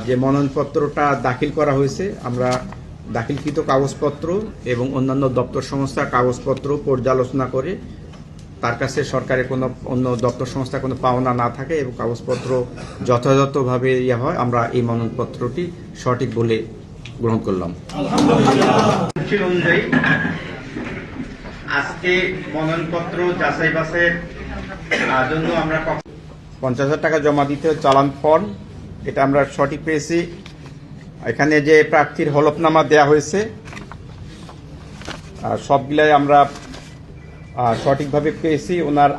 যে মনোনয়নপত্রটা দাখিল করা হয়েছে, আমরা দাখিলকৃত কাগজপত্র এবং অন্যান্য দপ্তর সংস্থার কাগজপত্র পর্যালোচনা করে তার কাছে সরকারের কোনো অন্য দপ্তর সংস্থা কোনো পাওনা না থাকে এবং কাগজপত্র যথাযথভাবে হয়, আমরা এই মনোনয়নপত্রটি সঠিক বলে গ্রহণ করলাম। অনুযায়ী আজকে মনোনয়নপত্র যাচাই বাছাইয়ের জন্য আমরা 50,000 টাকা জমা দিতে চালান ফর্ম, এটা আমরা সঠিক পেয়েছি। এখানে যে প্রার্থীর হলফনামা দেয়া হয়েছে সবগুলাই আমরা সঠিকভাবে পেয়েছি। ওনার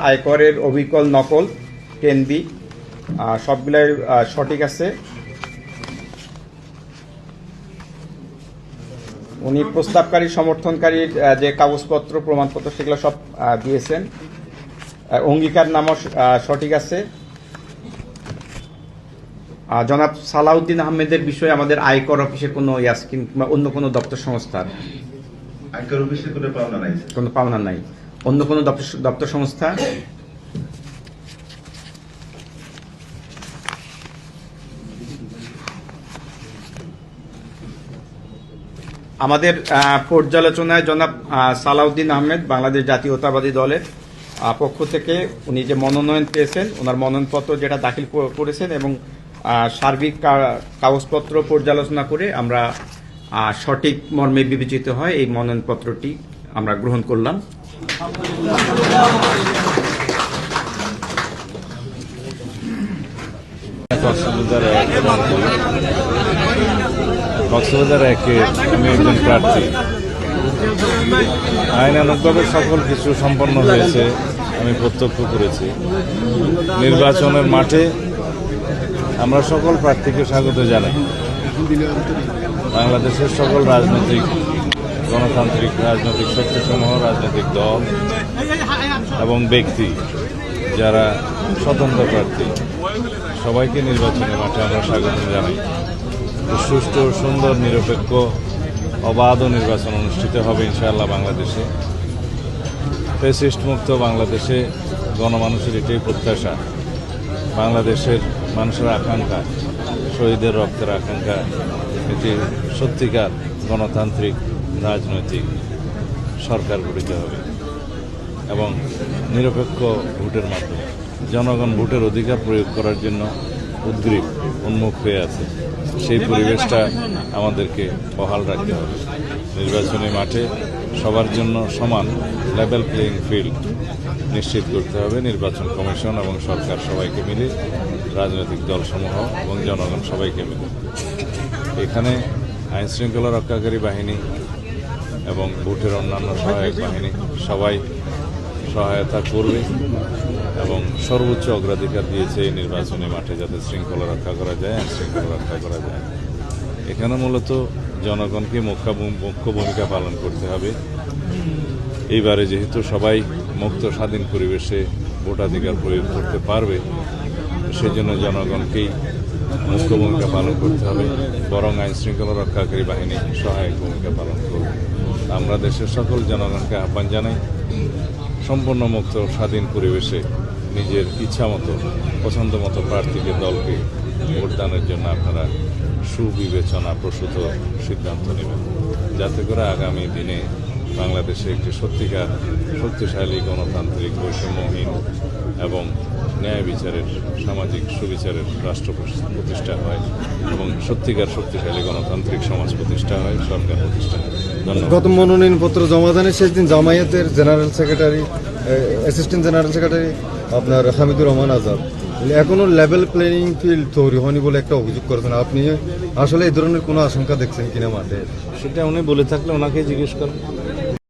আয়করের অবিকল নকল 10B সবগুলাই সঠিক আছে। উনি প্রস্তাবকারী সমর্থনকারীর যে কাগজপত্র প্রমাণপত্র সেগুলো সব দিয়েছেন। অঙ্গীকার নামও সঠিক আছে। জনাব সালাউদ্দিন আহমেদের বিষয়ে আমাদের আয়কর অফিসের কোনো ইয়াসকিন কিংবা অন্য কোনো দপ্তর সংস্থার আয়কর অফিসে কোনো পাওনা নাই, কোনো পাওনা নাই। অন্য কোনো দপ্তর সংস্থা আমাদের পর্যালোচনায় জনাব সালাউদ্দিন আহমেদ বাংলাদেশ জাতীয়তাবাদী দলের পক্ষ থেকে উনি যে মনোনয়ন পেয়েছেন, ওনার মনোনয়নপত্র যেটা দাখিল করেছেন এবং সার্বিক কাগজপত্র পর্যালোচনা করে আমরা সঠিক মর্মে বিবেচিত হয় এই মনোনয়নপত্রটি আমরা গ্রহণ করলাম। কক্সবাজার 1-এ আমি একজন প্রার্থী। আইনানুগভাবে সকল কিছু সম্পন্ন হয়েছে, আমি প্রত্যক্ষ করেছি। নির্বাচনের মাঠে আমরা সকল প্রার্থীকে স্বাগত জানাই। বাংলাদেশের সকল রাজনৈতিক গণতান্ত্রিক রাজনৈতিক শক্তিসমূহ, রাজনৈতিক দল এবং ব্যক্তি যারা স্বতন্ত্র প্রার্থী সবাইকে নির্বাচনী মাঠে আমরা স্বাগত জানাই। সুষ্ঠু, সুন্দর, নিরপেক্ষ, অবাধ নির্বাচন অনুষ্ঠিত হবে ইনশাআল্লাহ বাংলাদেশে। ফ্যাসিস্ট মুক্ত বাংলাদেশে গণমানুষের এটাই প্রত্যাশা। বাংলাদেশের মানুষের আকাঙ্ক্ষা, শহীদের রক্তের আকাঙ্ক্ষা, এটি সত্যিকার গণতান্ত্রিক রাজনৈতিক সরকার গঠিত হবে এবং নিরপেক্ষ ভোটের মাধ্যমে জনগণ ভোটের অধিকার প্রয়োগ করার জন্য উদ্গ্রীব, উন্মুখ হয়ে আছে। সেই পরিবেশটা আমাদেরকে বহাল রাখতে হবে। নির্বাচনী মাঠে সবার জন্য সমান লেভেল প্লেইং ফিল্ড নিশ্চিত করতে হবে। নির্বাচন কমিশন এবং সরকার সবাইকে মিলে, রাজনৈতিক দলসমূহ এবং জনগণ সবাইকে মিলে এখানে আইনশৃঙ্খলা রক্ষাকারী বাহিনী এবং ভোটের অন্যান্য সহায়ক বাহিনী সবাই সহায়তা করবে এবং সর্বোচ্চ অগ্রাধিকার দিয়েছে এই নির্বাচনী মাঠে যাতে শৃঙ্খলা রক্ষা করা যায়, আইনশৃঙ্খলা রক্ষা করা যায়। এখানে মূলত জনগণকে মুখ্য ভূমিকা পালন করতে হবে। এইবারে যেহেতু সবাই মুক্ত স্বাধীন পরিবেশে ভোটাধিকার প্রয়োগ করতে পারবে, সেজন্য জনগণকেই মুখ্য ভূমিকা পালন করতে হবে, বরং আইনশৃঙ্খলা রক্ষাকারী বাহিনী সহায়ক ভূমিকা পালন করবে। আমরা দেশের সকল জনগণকে আহ্বান জানাই, সম্পূর্ণ মুক্ত স্বাধীন পরিবেশে নিজের ইচ্ছা মতো পছন্দ মতো প্রার্থীকে দলকে ভোটদানের জন্য আপনারা সুবিবেচনা প্রসূত সিদ্ধান্ত নেবেন, যাতে করে আগামী দিনে বাংলাদেশে একটি সত্যিকার শক্তিশালী গণতান্ত্রিক বৈষম্যহীন এবং ন্যায় বিচারের সামাজিক সুবিচারের রাষ্ট্র প্রতিষ্ঠা হয় এবং সত্যিকার শক্তিশালী গণতান্ত্রিক সমাজ প্রতিষ্ঠা হয়, সরকার প্রতিষ্ঠা হয়। ধন্যবাদ। গত মনোনয়নপত্র জমা দানের শেষ দিন জামায়াতের general secretary, assistant general secretary আপনার হামিদুর রহমান আজাদ এখনো লেভেল প্লেইং ফিল্ড তৈরি হয়নি বলে একটা অভিযোগ করেছেন। আপনি আসলে এই ধরনের কোনো আশঙ্কা দেখছেন কিনা মাঠে? সেটা উনি বলে থাকলে ওনাকে জিজ্ঞেস করেন।